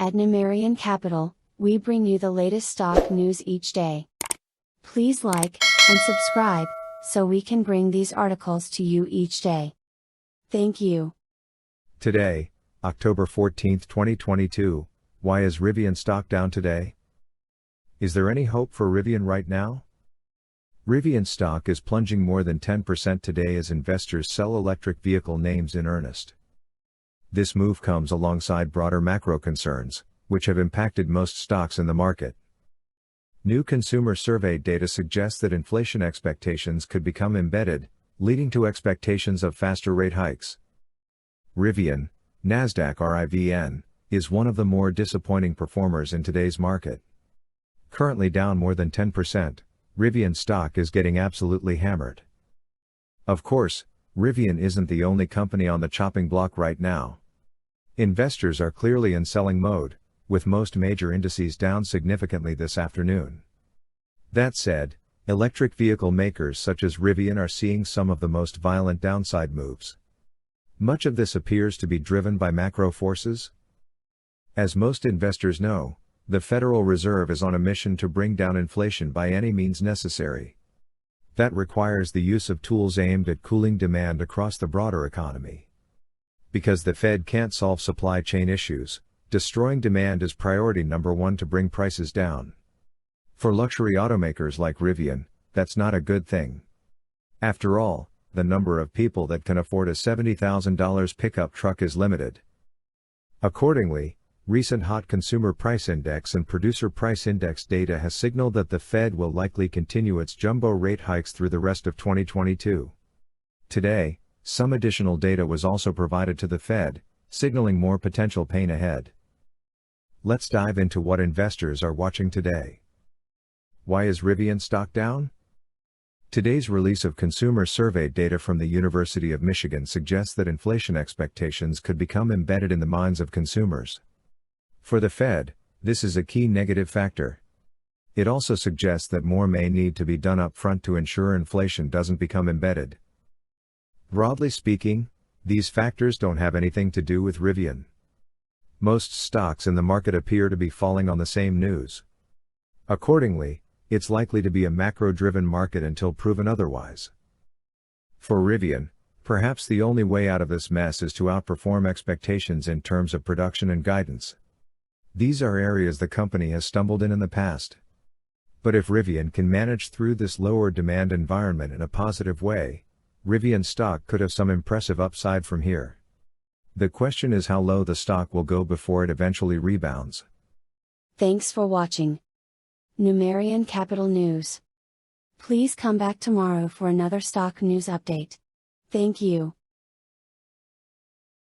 At Rivian Capital, we bring you the latest stock news each day. Please like and subscribe so we can bring these articles to you each day. Thank you. Today, October 14, 2022, why is Rivian stock down today? Is there any hope for Rivian right now? Rivian stock is plunging more than 10% today as investors sell electric vehicle names in earnest. This move comes alongside broader macro concerns, which have impacted most stocks in the market. New consumer survey data suggests that inflation expectations could become embedded, leading to expectations of faster rate hikes. Rivian, Nasdaq RIVN, is one of the more disappointing performers in today's market. Currently down more than 10%, Rivian stock is getting absolutely hammered. Of course, Rivian isn't the only company on the chopping block right now. Investors are clearly in selling mode, with most major indices down significantly this afternoon. That said, electric vehicle makers such as Rivian are seeing some of the most violent downside moves. Much of this appears to be driven by macro forces. As most investors know, the Federal Reserve is on a mission to bring down inflation by any means necessary. That requires the use of tools aimed at cooling demand across the broader economy. Because the Fed can't solve supply chain issues, destroying demand is priority number one to bring prices down. For luxury automakers like Rivian, that's not a good thing. After all, the number of people that can afford a $70,000 pickup truck is limited. Accordingly, recent hot consumer price index and producer price index data has signaled that the Fed will likely continue its jumbo rate hikes through the rest of 2022. Today, some additional data was also provided to the Fed, signaling more potential pain ahead. Let's dive into what investors are watching today. Why is Rivian stock down? Today's release of consumer survey data from the University of Michigan suggests that inflation expectations could become embedded in the minds of consumers. For the Fed, this is a key negative factor. It also suggests that more may need to be done up front to ensure inflation doesn't become embedded. Broadly speaking, these factors don't have anything to do with Rivian. Most stocks in the market appear to be falling on the same news. Accordingly, it's likely to be a macro-driven market until proven otherwise. For Rivian, perhaps the only way out of this mess is to outperform expectations in terms of production and guidance. These are areas the company has stumbled in the past. But if Rivian can manage through this lower demand environment in a positive way, Rivian stock could have some impressive upside from here. The question is how low the stock will go before it eventually rebounds. Thanks for watching Rivian Capital News. Please come back tomorrow for another stock news update. Thank you.